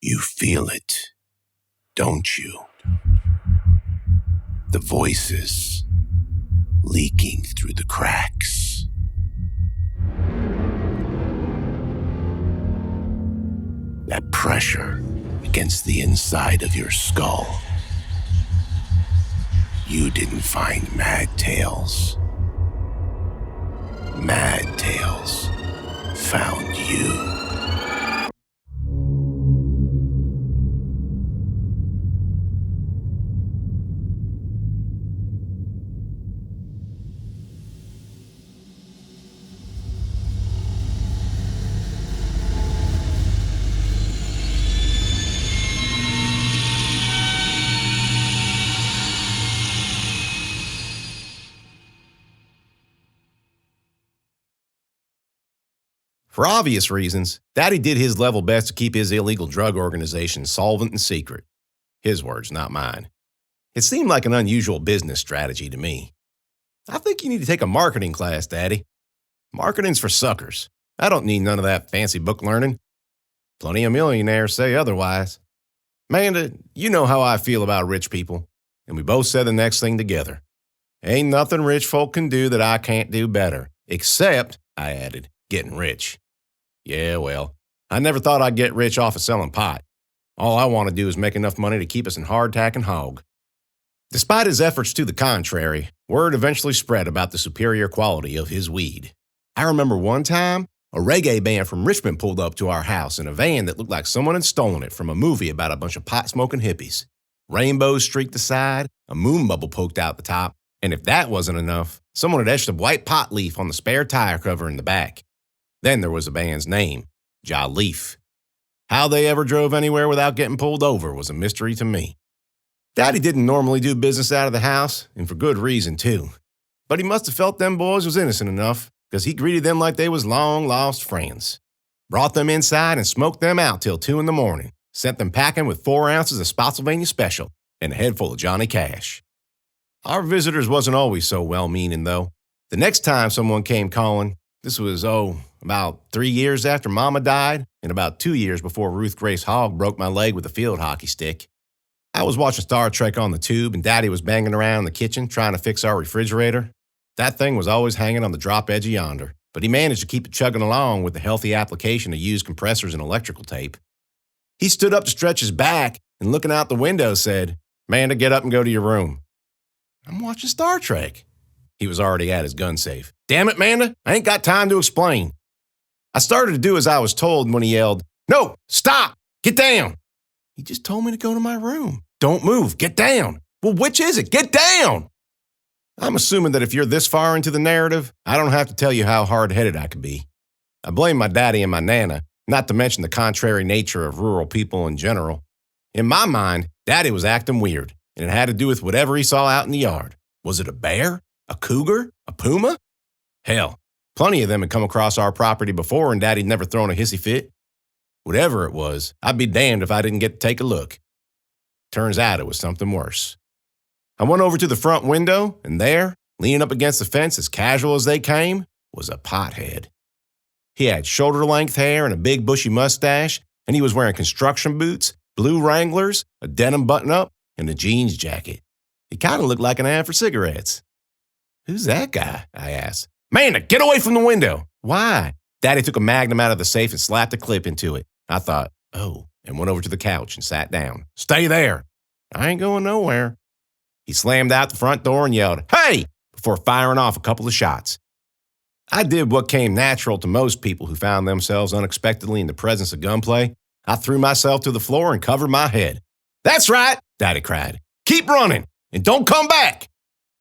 You feel it, don't you? The voices leaking through the cracks. That pressure against the inside of your skull. You didn't find Mad Tales. Mad Tales found you. For obvious reasons, Daddy did his level best to keep his illegal drug organization solvent and secret. His words, not mine. It seemed like an unusual business strategy to me. I think you need to take a marketing class, Daddy. Marketing's for suckers. I don't need none of that fancy book learning. Plenty of millionaires say otherwise. Amanda, you know how I feel about rich people, and we both said the next thing together. Ain't nothing rich folk can do that I can't do better, except, I added, getting rich. Yeah, well, I never thought I'd get rich off of selling pot. All I want to do is make enough money to keep us in hardtack and hog. Despite his efforts to the contrary, word eventually spread about the superior quality of his weed. I remember one time, a reggae band from Richmond pulled up to our house in a van that looked like someone had stolen it from a movie about a bunch of pot-smoking hippies. Rainbows streaked the side, a moon bubble poked out the top, and if that wasn't enough, someone had etched a white pot leaf on the spare tire cover in the back. Then there was the band's name, Ja Leaf. How they ever drove anywhere without getting pulled over was a mystery to me. Daddy didn't normally do business out of the house, and for good reason, too. But he must have felt them boys was innocent enough, because he greeted them like they was long-lost friends. Brought them inside and smoked them out till 2 in the morning. Sent them packing with 4 ounces of Spotsylvania Special and a head full of Johnny Cash. Our visitors wasn't always so well-meaning, though. The next time someone came calling, this was, about 3 years after Mama died and about 2 years before Ruth Grace Hogg broke my leg with a field hockey stick. I was watching Star Trek on the tube and Daddy was banging around in the kitchen trying to fix our refrigerator. That thing was always hanging on the drop edge of yonder, but he managed to keep it chugging along with the healthy application of used compressors and electrical tape. He stood up to stretch his back and looking out the window said, "Manda, get up and go to your room." "I'm watching Star Trek." He was already at his gun safe. "Damn it, Manda, I ain't got time to explain." I started to do as I was told when he yelled, "No, stop, get down." "He just told me to go to my room." "Don't move, get down." "Well, which is it? Get down." I'm assuming that if you're this far into the narrative, I don't have to tell you how hard-headed I could be. I blame my daddy and my nana, not to mention the contrary nature of rural people in general. In my mind, Daddy was acting weird, and it had to do with whatever he saw out in the yard. Was it a bear? A cougar? A puma? Hell, plenty of them had come across our property before and Daddy'd never thrown a hissy fit. Whatever it was, I'd be damned if I didn't get to take a look. Turns out it was something worse. I went over to the front window, and there, leaning up against the fence as casual as they came, was a pothead. He had shoulder-length hair and a big bushy mustache, and he was wearing construction boots, blue Wranglers, a denim button-up, and a jeans jacket. He kind of looked like an ad for cigarettes. "Who's that guy?" I asked. "Manda, get away from the window." "Why?" Daddy took a Magnum out of the safe and slapped a clip into it. I thought, and went over to the couch and sat down. "Stay there." "I ain't going nowhere." He slammed out the front door and yelled, "Hey!" before firing off a couple of shots. I did what came natural to most people who found themselves unexpectedly in the presence of gunplay. I threw myself to the floor and covered my head. "That's right," Daddy cried. "Keep running, and don't come back."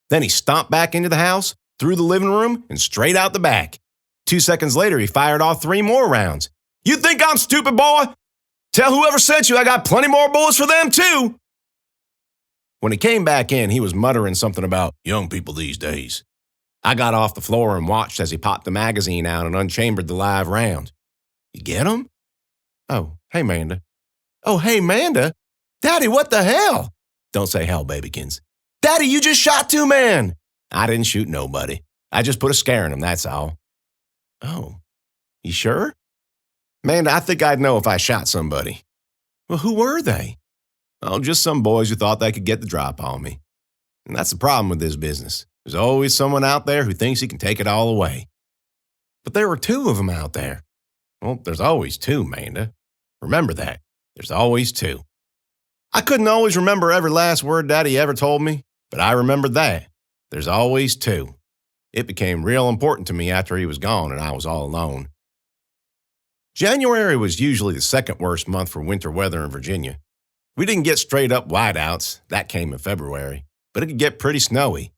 Then he stomped back into the house, through the living room, and straight out the back. 2 seconds later, he fired off 3 more rounds. "You think I'm stupid, boy? Tell whoever sent you I got plenty more bullets for them, too." When he came back in, he was muttering something about young people these days. I got off the floor and watched as he popped the magazine out and unchambered the live round. "You get him?" "Oh, hey, Manda." "Oh, hey, Manda? Daddy, what the hell?" "Don't say hell, babykins." "Daddy, you just shot 2 men." "I didn't shoot nobody. I just put a scare in him, that's all." "Oh, you sure?" "Manda, I think I'd know if I shot somebody." Well, who were they? Oh, just some boys who thought they could get the drop on me. And that's the problem with this business. There's always someone out there who thinks he can take it all away. But there were two of them out there. Well, there's always two, Manda. Remember that. There's always two. I couldn't always remember every last word Daddy ever told me, but I remembered that. There's always two. It became real important to me after he was gone and I was all alone. January was usually the second worst month for winter weather in Virginia. We didn't get straight up whiteouts, that came in February, but it could get pretty snowy.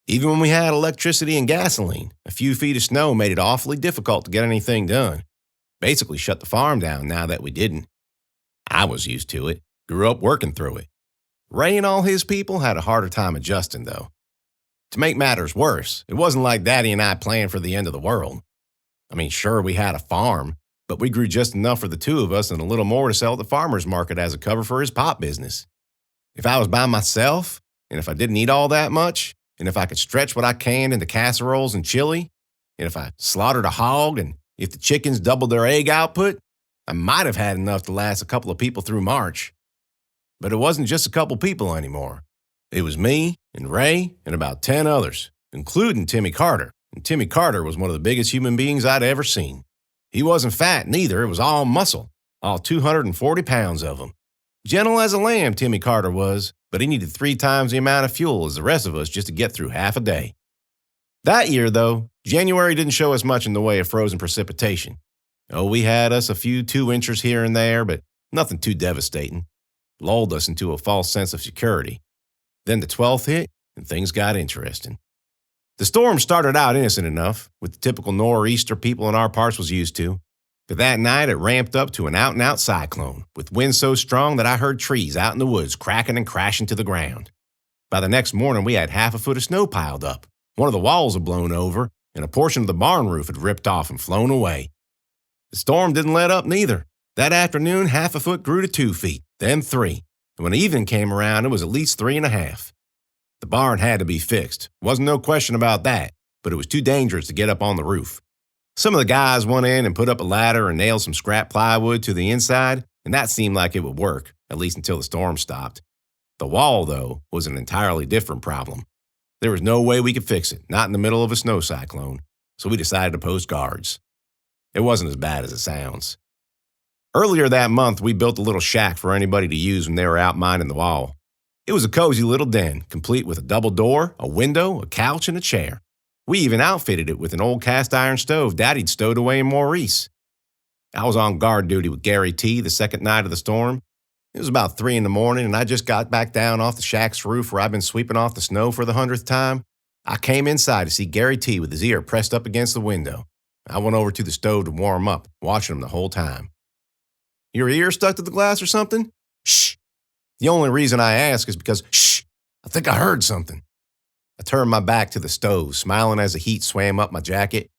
Even when we had electricity and gasoline, a few feet of snow made it awfully difficult to get anything done. Basically shut the farm down now that we didn't. I was used to it, grew up working through it. Ray and all his people had a harder time adjusting, though. To make matters worse, it wasn't like Daddy and I planned for the end of the world. I mean, sure, we had a farm, but we grew just enough for the two of us and a little more to sell at the farmer's market as a cover for his pop business. If I was by myself, and if I didn't eat all that much, and if I could stretch what I canned into casseroles and chili, and if I slaughtered a hog, and if the chickens doubled their egg output, I might have had enough to last a couple of people through March. But it wasn't just a couple people anymore. It was me and Ray and about 10 others, including Timmy Carter. And Timmy Carter was one of the biggest human beings I'd ever seen. He wasn't fat neither, it was all muscle, all 240 pounds of him. Gentle as a lamb, Timmy Carter was, but he needed 3 times the amount of fuel as the rest of us just to get through half a day. That year, though, January didn't show us much in the way of frozen precipitation. Oh, we had us a few 2-inchers here and there, but nothing too devastating. Lulled us into a false sense of security. Then the 12th hit, and things got interesting. The storm started out innocent enough, with the typical nor'easter people in our parts was used to. But that night, it ramped up to an out-and-out cyclone, with winds so strong that I heard trees out in the woods cracking and crashing to the ground. By the next morning, we had half a foot of snow piled up. One of the walls had blown over, and a portion of the barn roof had ripped off and flown away. The storm didn't let up neither. That afternoon, half a foot grew to 2 feet, then 3. And when evening came around, it was at least 3.5. The barn had to be fixed. Wasn't no question about that, but it was too dangerous to get up on the roof. Some of the guys went in and put up a ladder and nailed some scrap plywood to the inside, and that seemed like it would work, at least until the storm stopped. The wall, though, was an entirely different problem. There was no way we could fix it, not in the middle of a snow cyclone, so we decided to post guards. It wasn't as bad as it sounds. Earlier that month, we built a little shack for anybody to use when they were out minding the wall. It was a cozy little den, complete with a double door, a window, a couch, and a chair. We even outfitted it with an old cast-iron stove Daddy'd stowed away in Maurice. I was on guard duty with Gary T. the second night of the storm. It was about 3 in the morning, and I just got back down off the shack's roof where I'd been sweeping off the snow for the 100th time. I came inside to see Gary T. with his ear pressed up against the window. I went over to the stove to warm up, watching him the whole time. "Your ear stuck to the glass or something?" "Shh." The only reason I ask is because, shh, I think I heard something. I turned my back to the stove, smiling as the heat swam up my jacket.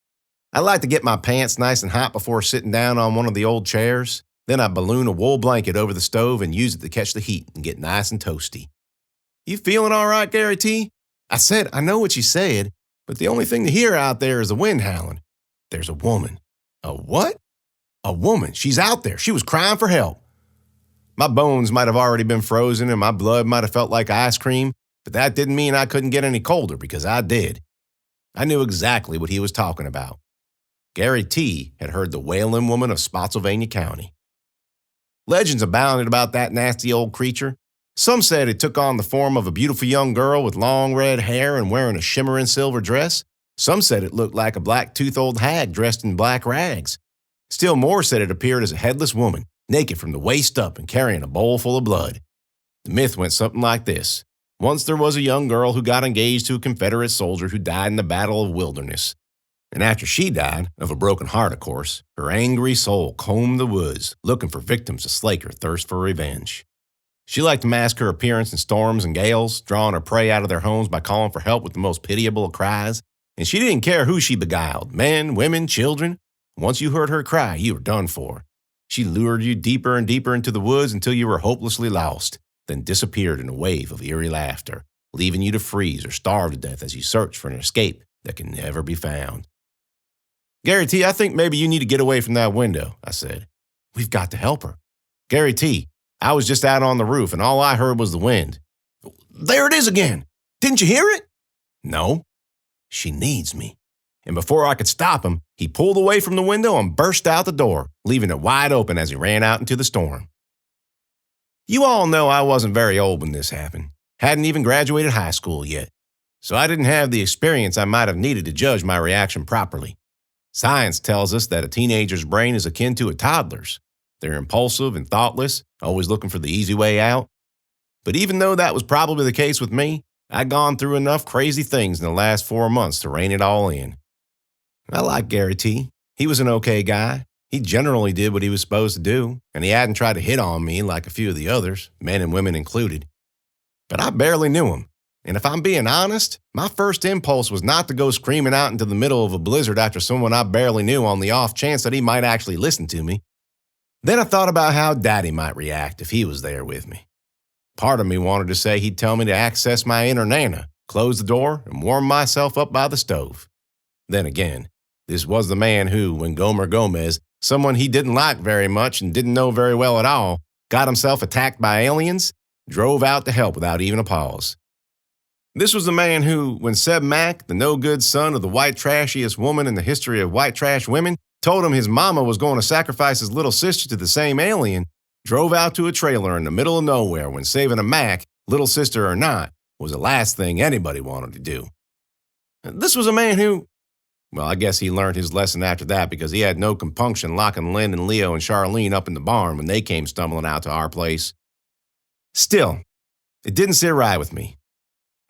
I like to get my pants nice and hot before sitting down on one of the old chairs. Then I balloon a wool blanket over the stove and use it to catch the heat and get nice and toasty. "You feeling all right, Gary T?" I said, "I know what you said, but the only thing to hear out there is the wind howling. There's a woman." "A what?" "A woman. She's out there. She was crying for help." My bones might have already been frozen and my blood might have felt like ice cream, but that didn't mean I couldn't get any colder because I did. I knew exactly what he was talking about. Gary T. had heard the wailing woman of Spotsylvania County. Legends abounded about that nasty old creature. Some said it took on the form of a beautiful young girl with long red hair and wearing a shimmering silver dress. Some said it looked like a black-toothed old hag dressed in black rags. Still more said it appeared as a headless woman, naked from the waist up and carrying a bowl full of blood. The myth went something like this. Once there was a young girl who got engaged to a Confederate soldier who died in the Battle of Wilderness. And after she died, of a broken heart of course, her angry soul combed the woods, looking for victims to slake her thirst for revenge. She liked to mask her appearance in storms and gales, drawing her prey out of their homes by calling for help with the most pitiable of cries. And she didn't care who she beguiled, men, women, children. Once you heard her cry, you were done for. She lured you deeper and deeper into the woods until you were hopelessly lost, then disappeared in a wave of eerie laughter, leaving you to freeze or starve to death as you search for an escape that can never be found. "Gary T., I think maybe you need to get away from that window," I said. "We've got to help her." "Gary T., I was just out on the roof, and all I heard was the wind. There it is again. Didn't you hear it? No. She needs me. And before I could stop him, he pulled away from the window and burst out the door, leaving it wide open as he ran out into the storm. You all know I wasn't very old when this happened. Hadn't even graduated high school yet. So I didn't have the experience I might have needed to judge my reaction properly. Science tells us that a teenager's brain is akin to a toddler's. They're impulsive and thoughtless, always looking for the easy way out. But even though that was probably the case with me, I'd gone through enough crazy things in the last 4 months to rein it all in. I liked Gary T. He was an okay guy. He generally did what he was supposed to do, and he hadn't tried to hit on me like a few of the others, men and women included. But I barely knew him. And if I'm being honest, my first impulse was not to go screaming out into the middle of a blizzard after someone I barely knew on the off chance that he might actually listen to me. Then I thought about how Daddy might react if he was there with me. Part of me wanted to say he'd tell me to access my inner Nana, close the door, and warm myself up by the stove. Then again, this was the man who, when Gomer Gomez, someone he didn't like very much and didn't know very well at all, got himself attacked by aliens, drove out to help without even a pause. This was the man who, when Seb Mack, the no-good son of the white trashiest woman in the history of white trash women, told him his mama was going to sacrifice his little sister to the same alien, drove out to a trailer in the middle of nowhere when saving a Mac, little sister or not, was the last thing anybody wanted to do. This was a man who, well, I guess he learned his lesson after that because he had no compunction locking Lynn and Leo and Charlene up in the barn when they came stumbling out to our place. Still, it didn't sit right with me.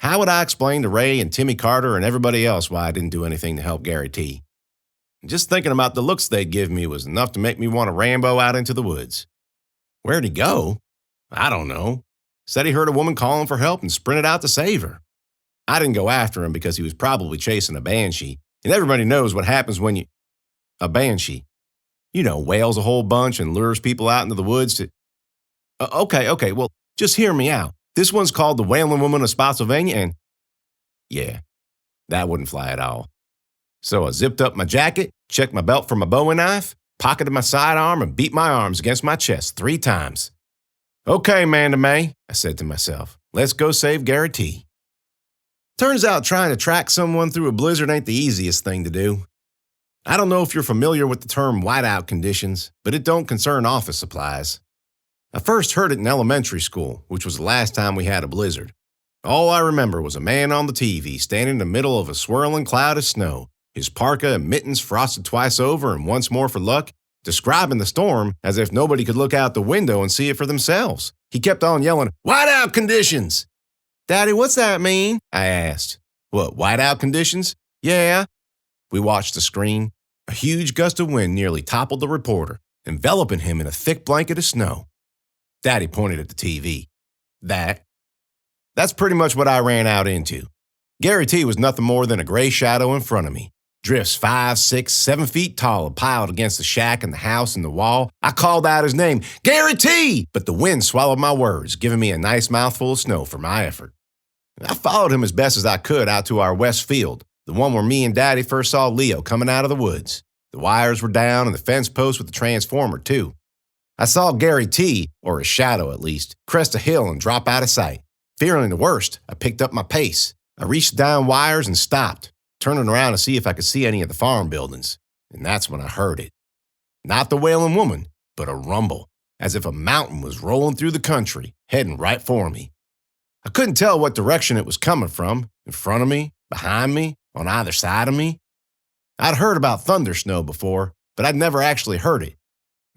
How would I explain to Ray and Timmy Carter and everybody else why I didn't do anything to help Gary T? Just thinking about the looks they'd give me was enough to make me want to Rambo out into the woods. Where'd he go? I don't know. Said he heard a woman calling for help and sprinted out to save her. I didn't go after him because he was probably chasing a banshee, and everybody knows what happens when you... A banshee. You know, wails a whole bunch and lures people out into the woods to... Okay, well, just hear me out. This one's called the Wailing Woman of Spotsylvania, and... Yeah, that wouldn't fly at all. So I zipped up my jacket, checked my belt for my Bowie knife, pocketed my sidearm, and beat my arms against my chest 3 times. Okay, Amanda May, I said to myself, let's go save Gary T. Turns out trying to track someone through a blizzard ain't the easiest thing to do. I don't know if you're familiar with the term whiteout conditions, but it don't concern office supplies. I first heard it in elementary school, which was the last time we had a blizzard. All I remember was a man on the TV standing in the middle of a swirling cloud of snow, his parka and mittens frosted twice over and once more for luck, describing the storm as if nobody could look out the window and see it for themselves. He kept on yelling, "Whiteout conditions!" "Daddy, what's that mean?" I asked. "What, whiteout conditions?" "Yeah." We watched the screen. A huge gust of wind nearly toppled the reporter, enveloping him in a thick blanket of snow. Daddy pointed at the TV. That's pretty much what I ran out into. Gary T was nothing more than a gray shadow in front of me. Drifts 5, 6, 7 feet tall piled against the shack and the house and the wall. I called out his name, "Gary T!" But the wind swallowed my words, giving me a nice mouthful of snow for my effort. I followed him as best as I could out to our west field, the one where me and Daddy first saw Leo coming out of the woods. The wires were down and the fence post with the transformer, too. I saw Gary T, or his shadow at least, crest a hill and drop out of sight. Fearing the worst, I picked up my pace. I reached down wires and stopped, turning around to see if I could see any of the farm buildings. And that's when I heard it. Not the Wailing Woman, but a rumble, as if a mountain was rolling through the country, heading right for me. I couldn't tell what direction it was coming from, in front of me, behind me, on either side of me. I'd heard about thunder snow before, but I'd never actually heard it.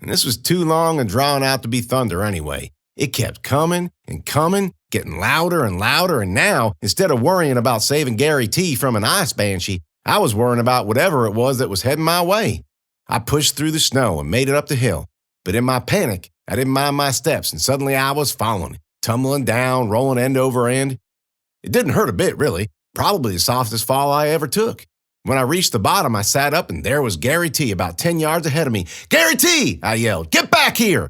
And this was too long and drawn out to be thunder anyway. It kept coming and coming, getting louder and louder, and now, instead of worrying about saving Gary T from an ice banshee, I was worrying about whatever it was that was heading my way. I pushed through the snow and made it up the hill, but in my panic, I didn't mind my steps, and suddenly I was falling, tumbling down, rolling end over end. It didn't hurt a bit, really, probably the softest fall I ever took. When I reached the bottom, I sat up, and there was Gary T about 10 yards ahead of me. "Gary T!" I yelled. "Get back here!"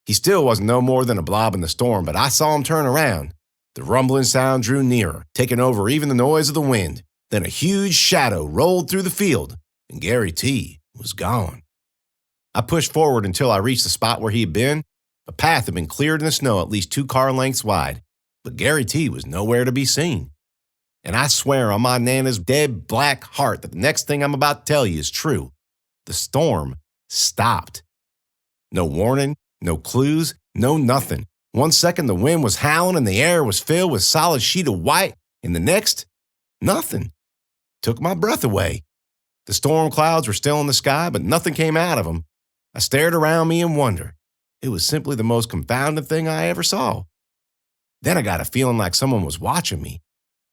He still wasn't no more than a blob in the storm, but I saw him turn around. The rumbling sound drew nearer, taking over even the noise of the wind. Then a huge shadow rolled through the field, and Gary T was gone. I pushed forward until I reached the spot where he had been, A path had been cleared in the snow at least 2 car lengths wide, but Gary T was nowhere to be seen. And I swear on my Nana's dead black heart that the next thing I'm about to tell you is true. The storm stopped. No warning, no clues, no nothing. 1 second the wind was howling and the air was filled with solid sheet of white, and the next, nothing. Took my breath away. The storm clouds were still in the sky, but nothing came out of them. I stared around me in wonder. It was simply the most confounding thing I ever saw. Then I got a feeling like someone was watching me.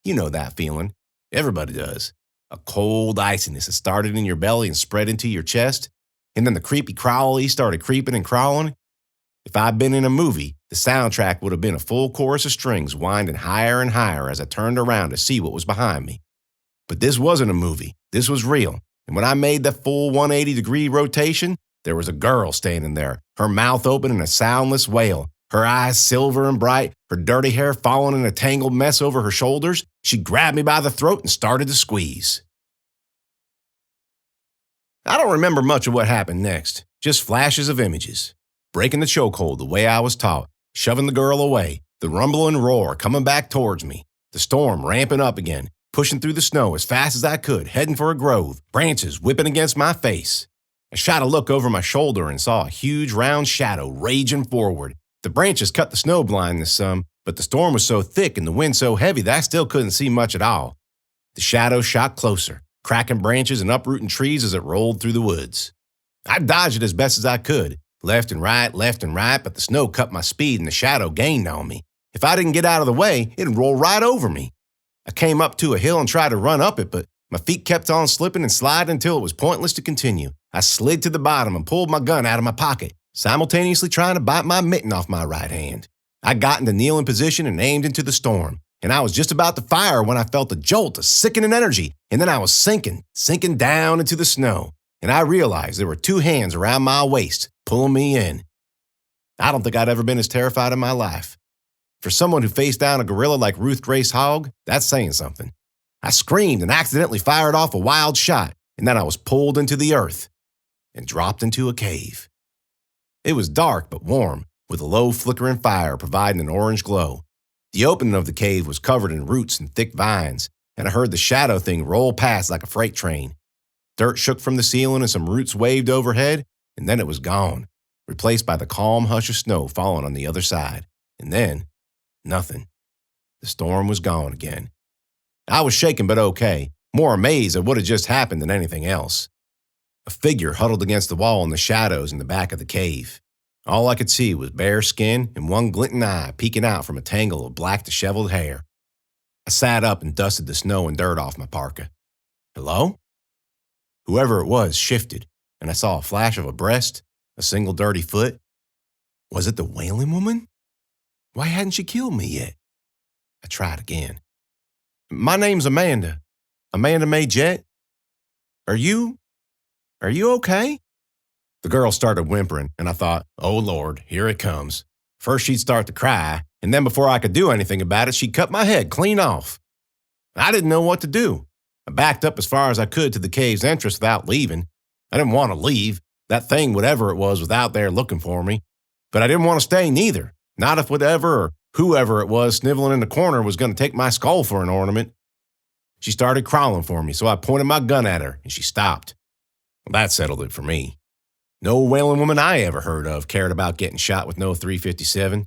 You know that feeling. Everybody does. A cold iciness that started in your belly and spread into your chest, and then the creepy crawlies started creeping and crawling. If I'd been in a movie, the soundtrack would have been a full chorus of strings winding higher and higher as I turned around to see what was behind me. But this wasn't a movie. This was real. And when I made that full 180-degree rotation, there was a girl standing there, her mouth open in a soundless wail, her eyes silver and bright, her dirty hair falling in a tangled mess over her shoulders. She grabbed me by the throat and started to squeeze. I don't remember much of what happened next, just flashes of images. Breaking the chokehold the way I was taught, shoving the girl away, the rumble and roar coming back towards me, the storm ramping up again, pushing through the snow as fast as I could, heading for a grove, branches whipping against my face. I shot a look over my shoulder and saw a huge round shadow raging forward. The branches cut the snow blindness some, but the storm was so thick and the wind so heavy that I still couldn't see much at all. The shadow shot closer, cracking branches and uprooting trees as it rolled through the woods. I dodged it as best as I could, left and right, but the snow cut my speed and the shadow gained on me. If I didn't get out of the way, it'd roll right over me. I came up to a hill and tried to run up it, but my feet kept on slipping and sliding until it was pointless to continue. I slid to the bottom and pulled my gun out of my pocket, simultaneously trying to bite my mitten off my right hand. I got into kneeling position and aimed into the storm, and I was just about to fire when I felt a jolt of sickening energy, and then I was sinking down into the snow, and I realized there were 2 hands around my waist, pulling me in. I don't think I'd ever been as terrified in my life. For someone who faced down a gorilla like Ruth Grace Hogg, that's saying something. I screamed and accidentally fired off a wild shot, and then I was pulled into the earth and dropped into a cave. It was dark but warm, with a low flickering fire providing an orange glow. The opening of the cave was covered in roots and thick vines, and I heard the shadow thing roll past like a freight train. Dirt shook from the ceiling and some roots waved overhead, and then it was gone, replaced by the calm hush of snow falling on the other side. And then, nothing. The storm was gone again. I was shaken but okay, more amazed at what had just happened than anything else. A figure huddled against the wall in the shadows in the back of the cave. All I could see was bare skin and one glinting eye peeking out from a tangle of black disheveled hair. I sat up and dusted the snow and dirt off my parka. Hello? Whoever it was shifted, and I saw a flash of a breast, a single dirty foot. Was it the wailing woman? Why hadn't she killed me yet? I tried again. My name's Amanda. Amanda May Jett. Are you okay? The girl started whimpering, and I thought, oh Lord, here it comes. First she'd start to cry, and then before I could do anything about it, she'd cut my head clean off. I didn't know what to do. I backed up as far as I could to the cave's entrance without leaving. I didn't want to leave. That thing, whatever it was out there looking for me. But I didn't want to stay neither. Not if whatever or whoever it was sniveling in the corner was going to take my skull for an ornament. She started crawling for me, so I pointed my gun at her, and she stopped. Well, that settled it for me. No wailing woman I ever heard of cared about getting shot with no .357.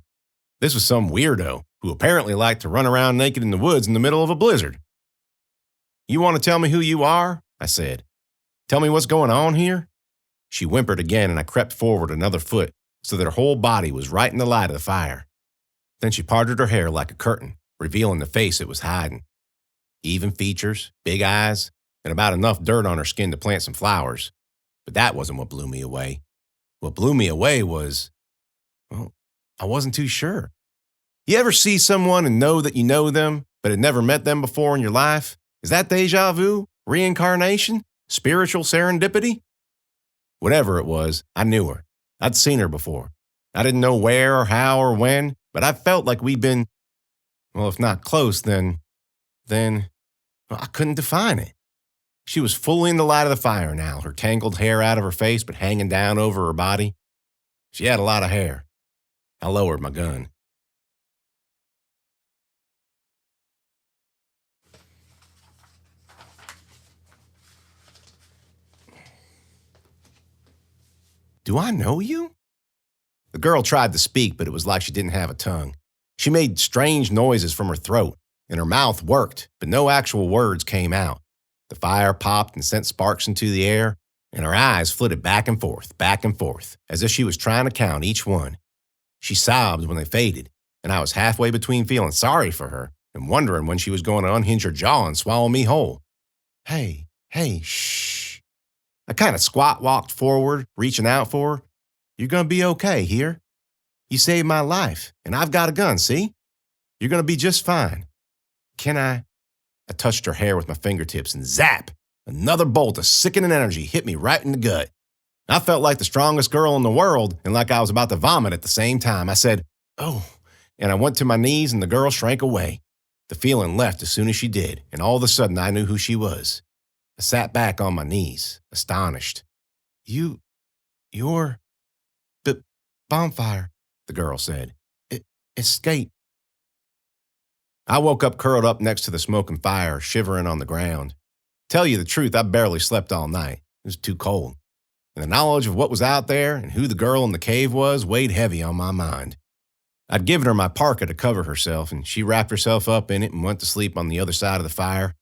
This was some weirdo who apparently liked to run around naked in the woods in the middle of a blizzard. You want to tell me who you are? I said. Tell me what's going on here? She whimpered again, and I crept forward another foot so that her whole body was right in the light of the fire. Then she parted her hair like a curtain, revealing the face it was hiding. Even features, big eyes, and about enough dirt on her skin to plant some flowers. But that wasn't what blew me away. What blew me away was, well, I wasn't too sure. You ever see someone and know that you know them, but had never met them before in your life? Is that deja vu? Reincarnation? Spiritual serendipity? Whatever it was, I knew her. I'd seen her before. I didn't know where or how or when, but I felt like we'd been, well, if not close, then, well, I couldn't define it. She was fully in the light of the fire now, her tangled hair out of her face but hanging down over her body. She had a lot of hair. I lowered my gun. Do I know you? The girl tried to speak, but it was like she didn't have a tongue. She made strange noises from her throat, and her mouth worked, but no actual words came out. The fire popped and sent sparks into the air, and her eyes flitted back and forth, as if she was trying to count each one. She sobbed when they faded, and I was halfway between feeling sorry for her and wondering when she was going to unhinge her jaw and swallow me whole. Hey, shh. I kind of squat-walked forward, reaching out for her. You're going to be okay here. You saved my life, and I've got a gun, see? You're going to be just fine. Can I? I touched her hair with my fingertips, and zap! Another bolt of sickening energy hit me right in the gut. I felt like the strongest girl in the world, and like I was about to vomit at the same time. I said, oh, and I went to my knees, and the girl shrank away. The feeling left as soon as she did, and all of a sudden I knew who she was. I sat back on my knees, astonished. You're bonfire, the girl said. Escape. I woke up curled up next to the smoking fire, shivering on the ground. Tell you the truth, I barely slept all night. It was too cold. And the knowledge of what was out there and who the girl in the cave was weighed heavy on my mind. I'd given her my parka to cover herself, and she wrapped herself up in it and went to sleep on the other side of the fire.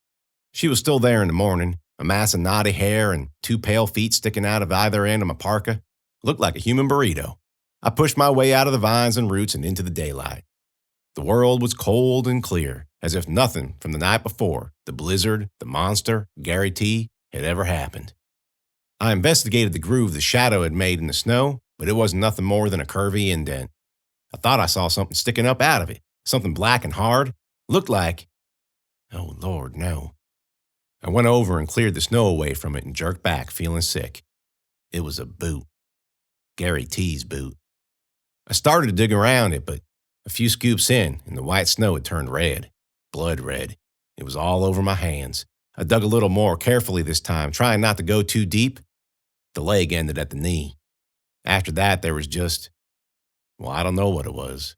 She was still there in the morning, a mass of knotty hair and 2 pale feet sticking out of either end of my parka. Looked like a human burrito. I pushed my way out of the vines and roots and into the daylight. The world was cold and clear, as if nothing from the night before, the blizzard, the monster, Gary T, had ever happened. I investigated the groove the shadow had made in the snow, but it wasn't nothing more than a curvy indent. I thought I saw something sticking up out of it, something black and hard. Looked like, oh Lord, no. I went over and cleared the snow away from it and jerked back, feeling sick. It was a boot. Gary T's boot. I started to dig around it, but a few scoops in, and the white snow had turned red, blood red. It was all over my hands. I dug a little more carefully this time, trying not to go too deep. The leg ended at the knee. After that, there was just, well, I don't know what it was.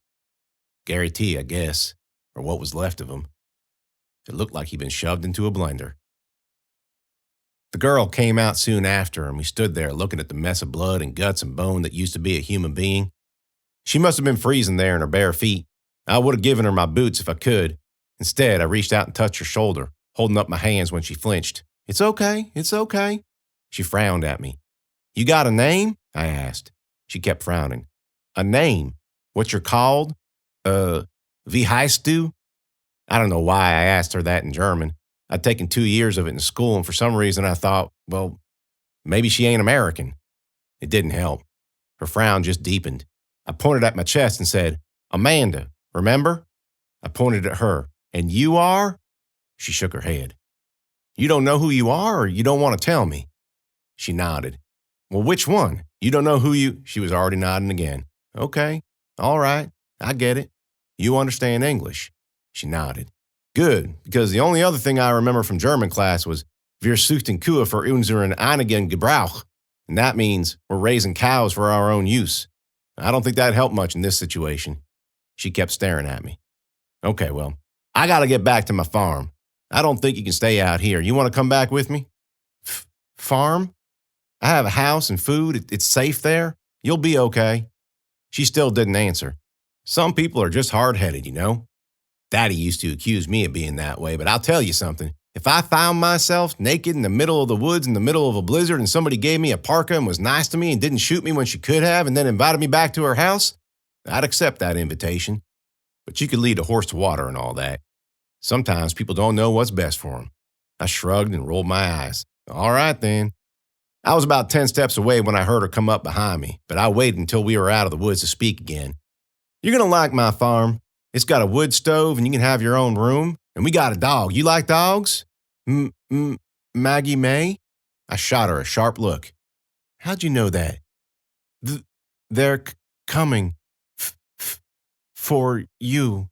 Gary T, I guess, or what was left of him. It looked like he'd been shoved into a blender. The girl came out soon after, and we stood there looking at the mess of blood and guts and bone that used to be a human being. She must have been freezing there in her bare feet. I would have given her my boots if I could. Instead, I reached out and touched her shoulder, holding up my hands when she flinched. It's okay. She frowned at me. You got a name? I asked. She kept frowning. A name? What you're called? Wie heißt du? I don't know why I asked her that in German. I'd taken 2 years of it in school, and for some reason I thought, well, maybe she ain't American. It didn't help. Her frown just deepened. I pointed at my chest and said, Amanda, remember? I pointed at her. And you are? She shook her head. You don't know who you are, or you don't want to tell me? She nodded. Well, which one? You don't know who you... She was already nodding again. Okay, all right, I get it. You understand English. She nodded. Good, because the only other thing I remember from German class was Wir suchten Kühe für unseren eigenen Gebrauch, and that means we're raising cows for our own use. I don't think that'd help much in this situation. She kept staring at me. Okay, well, I gotta get back to my farm. I don't think you can stay out here. You want to come back with me? Farm? I have a house and food. It's safe there. You'll be okay. She still didn't answer. Some people are just hard-headed, you know. Daddy used to accuse me of being that way, but I'll tell you something. If I found myself naked in the middle of the woods in the middle of a blizzard and somebody gave me a parka and was nice to me and didn't shoot me when she could have and then invited me back to her house, I'd accept that invitation. But you could lead a horse to water and all that. Sometimes people don't know what's best for them. I shrugged and rolled my eyes. All right, then. I was about 10 steps away when I heard her come up behind me, but I waited until we were out of the woods to speak again. You're going to like my farm. It's got a wood stove and you can have your own room. And we got a dog. You like dogs? Maggie May? I shot her a sharp look. How'd you know that? They're coming for you.